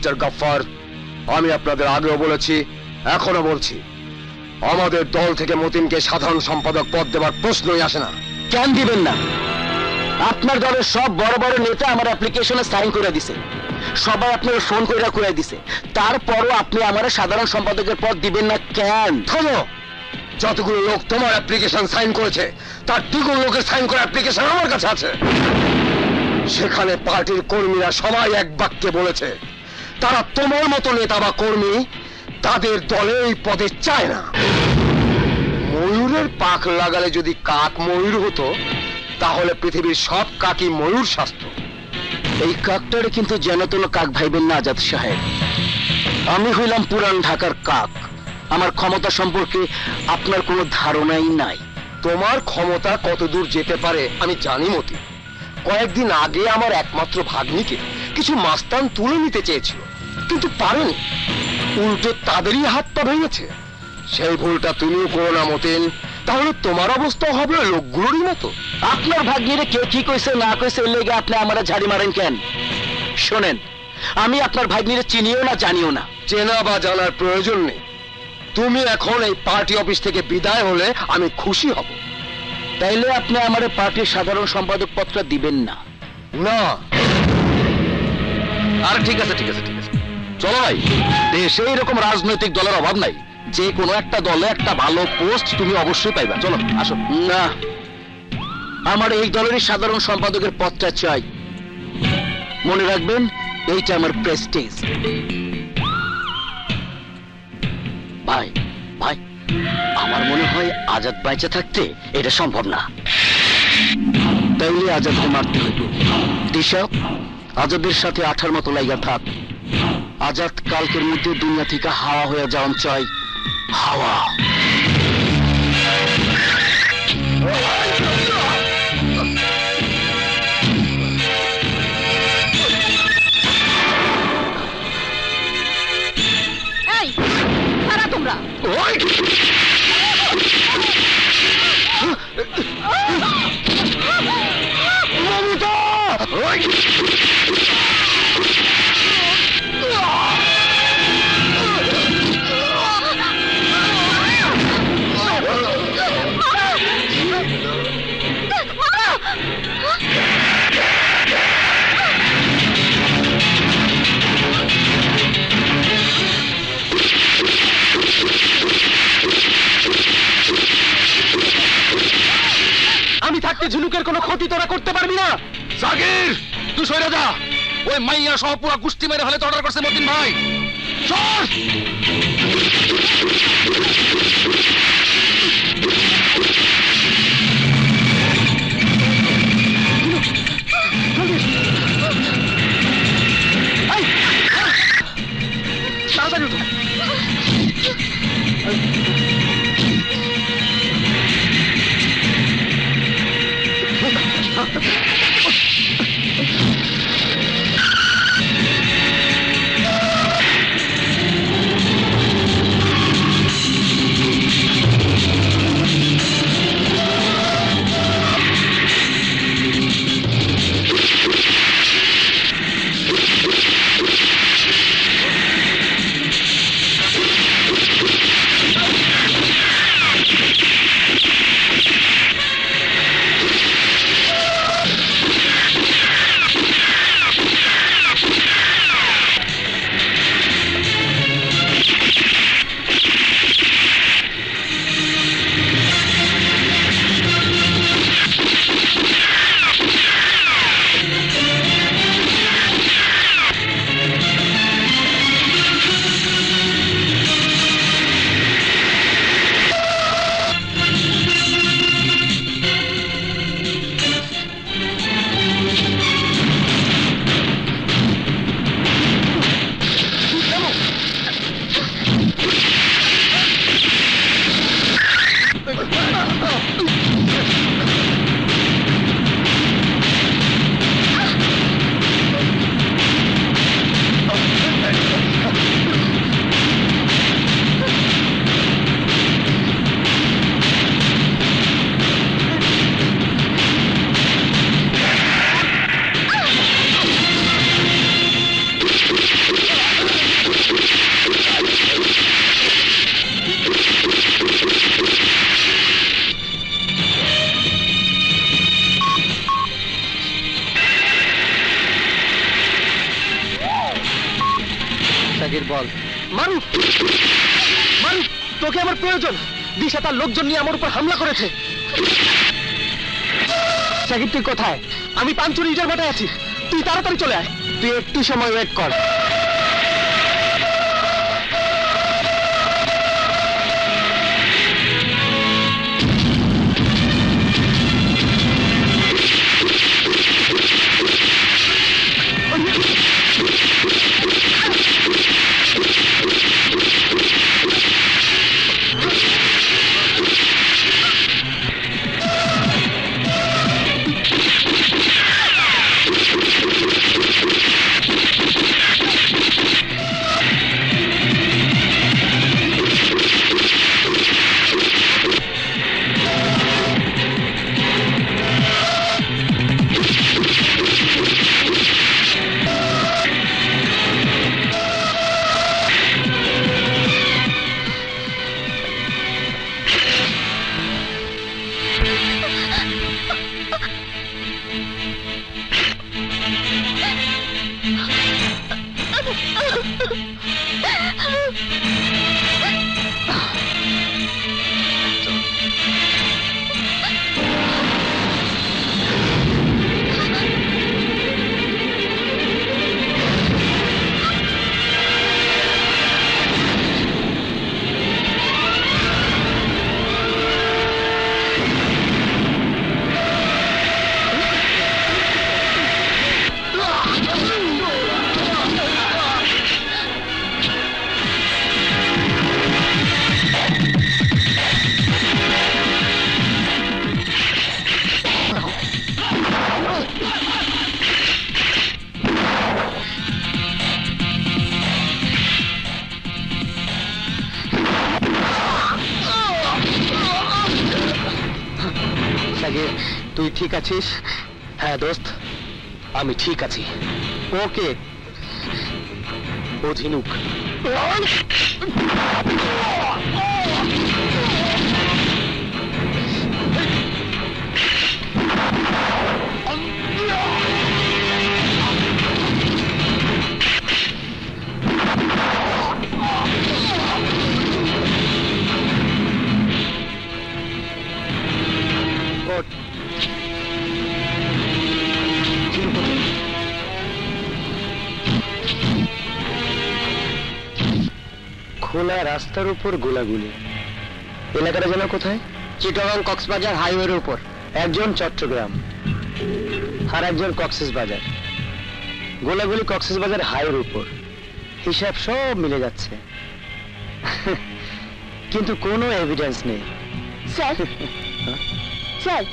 Mister Gaffar, আমি আপনাদের আগেও বলেছি, এখনো বলছি, আমাদের দল থেকে মতিনকে সাধারণ সম্পাদক পদ দেওয়ার প্রশ্নই আসে না। কেন দিবেন না? আপনার দলের সব বড় বড় নেতা আমার অ্যাপ্লিকেশনে সাইন করে দিছে, সবাই আপনার ফোন করে দিছে, তারপরও আপনি আমার সাধারণ সম্পাদকের পদ দিবেন না কেন? থামো। যতগুলো লোক তোমার অ্যাপ্লিকেশন সাইন করেছে তার দ্বিগুণ লোকের সাইন করা অ্যাপ্লিকেশন আমার কাছে আছে। সেখানে পার্টির কর্মীরা সবাই এক বাক্যে বলেছে তারা তোমার মতো নেতা বা কর্মী তাদের দলে এই পদে চায় না। ময়ূরের পাখ লাগালে যদি কাক ময়ূর হতো, তাহলে পৃথিবীর সব কাকই ময়ূর শাস্ত। এই কাকটারে কিন্তু যেন তেন কাক ভাইবেন না আজাদ সাহেব। আমি হইলাম পুরান ঢাকার কাক, আমার ক্ষমতা সম্পর্কে আপনার কোনো ধারণাই নাই। তোমার ক্ষমতা কতদূর যেতে পারে আমি জানি মতি। কয়েকদিন আগে আমার একমাত্র ভাগ্নিকে কিছু মাস্তান তুলে নিতে চেয়েছিল, কিন্তু পারেনি, উল্টো তাদেরই হাত পা ভেঙেছে। সেই ভুলটা তুমিও করো না মতিন, তাহলে তোমার অবস্থা হবে লোকগুলোরই মতো। আপনার ভাগ্নিরে কে কি কইছে না কইছে এর লেগে আপনি আমারে ঝাড়ি মারেন কেন? শোনেন, আমি আপনার ভাগ্নিরে চিনিও না জানিও না। চেনা বা জানার প্রয়োজন নেই। তুমি এখন এই পার্টি অফিস থেকে বিদায় হলে আমি খুশি হব। তাইলে আপনি আমারে পার্টির সাধারণ সম্পাদক পদটা দিবেন না? না। আর ঠিক আছে ঠিক আছে ঠিক আছে, চলো ভাই, দেশে এরকম রাজনৈতিক দলের অভাব নাই, যে কোনো একটা দলে একটা ভালো পোস্ট তুমি অবশ্যই পাইবা। চলো আসো। না, আমার এই দলেরই সাধারণ সম্পাদকের পদটা চাই। মনে রাখবেন, এইটা আমার প্রেস্টিজ। ভাই ভাই, আমার মনে হয় আজাদ বাইচে থাকতে এটা সম্ভব না। তাইলে আজাদকে মারতে হইব। দিশা, আজাদের সাথে আঠার মতো লাইগা থাক। আজাদ কালকের মধ্যে দুনিয়া থেকে হাওয়া হয়ে যাওয়ান চাই। হাওয়া। এই কারা তোমরা? আমি থাকতে ঝিনুকের কোনো ক্ষতি তোরা করতে পারবি না। জাগির, তুই সরে যা। ওই মাইয়া সহ পুরা গুষ্টি মেরে ফেলে অর্ডার করছে মতিন ভাই। সর। তাড়াতাড়ি উঠো। বল। মারুফ, মারুফ, তোকে আমার প্রয়োজন। দিশা তার লোকজন নিয়ে আমার উপর হামলা করেছে। সাকিব তুই কোথায়? আমি পাঞ্চুরি ইটার ভাটায় আছি, তুই তাড়াতাড়ি চলে আয়। তুই একটু সময় ওয়েট কর। তুই ঠিক আছিস? হ্যাঁ দোস্ত, আমি ঠিক আছি। ওকে। ও ঝিনুক, খোলা রাস্তার উপর গোলাগুলি। এলাকাটা যেন কোথায়? চিটাগাং কক্সবাজার হাইওয়ের উপর। একজন চট্টগ্রাম আর একজন কক্সেস বাজার। গোলাগুলি কক্সেস বাজার হাইওয়ের উপর। হিসাব সব মিলে যাচ্ছে, কিন্তু কোনো এভিডেন্স নেই। স্যার, স্যার,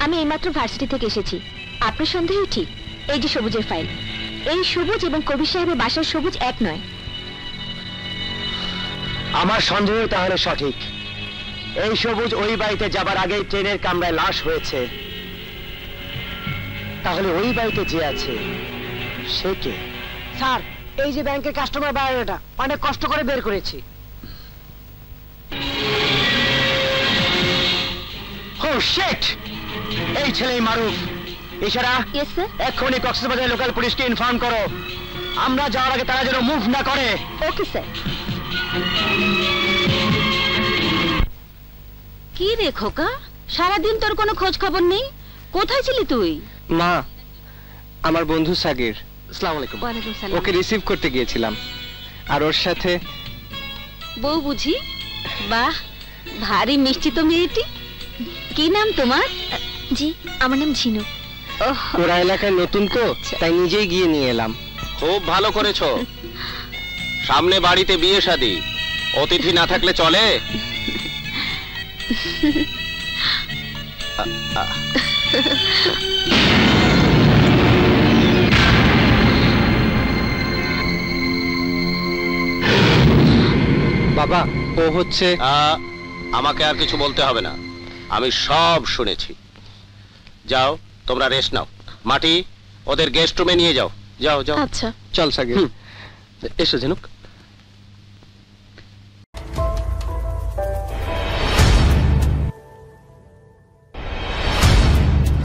আমি এইমাত্র ভার্সিটি থেকে এসেছি। আপনার সন্দেহই ঠিক। এই যে সবুজের ফাইল, এই সবুজ এবং কবির সাহেবের বাসার সবুজ এক নয়। আমার সন্দেহ তাহলে সঠিক। এই সবুজ ওই বাড়িতে যাবার আগেই ট্রেনের কামরায় লাশ হয়েছে। তাহলে ওই বাড়িতে যে আছে সে কে? স্যার, এই যে ব্যাংকের কাস্টমার বায়োডাটা অনেক কষ্ট করে বের করেছি। ও শিট! এই ছেলেই মারুফ। ইশারা, ইয়েস স্যার। এক্ষুনি কক্সবাজার লোকাল পুলিশকে ইনফর্ম করো। আমরা যাওয়ার আগে তারা যেন মুভ না করে। Okay sir. কি রে খোকা, সারাদিন তোর কোনো খোঁজ খবর নেই? কোথায় ছিলি তুই? মা, আমার বন্ধু সাগির, আসসালামু আলাইকুম, ওয়ালাইকুম সালাম। ওকে রিসিভ করতে গিয়েছিলাম। আর ওর সাথে বউ বুঝি? বাহ, ভারী মিষ্টি তো মেয়েটি। কি নাম তোমার? জি, আমার নাম ঝিনুক। ওহ, ওরা এলাকায় নতুন তো, তাই নিজেই গিয়ে নিয়ে এলাম। খুব ভালো করেছো। সামনে বাড়িতে বিয়ে শাদী, অতিথি না থাকলে চলে? বাবা, ও হচ্ছে আমাকে আর কিছু বলতে হবে না, আমি সব শুনেছি। যাও, তোমরা রেস্ট নাও। মাটি, ওদের গেস্ট রুমে নিয়ে যাও। যাও যাও। আচ্ছা। চল সাগির, এসো ঝিনুক।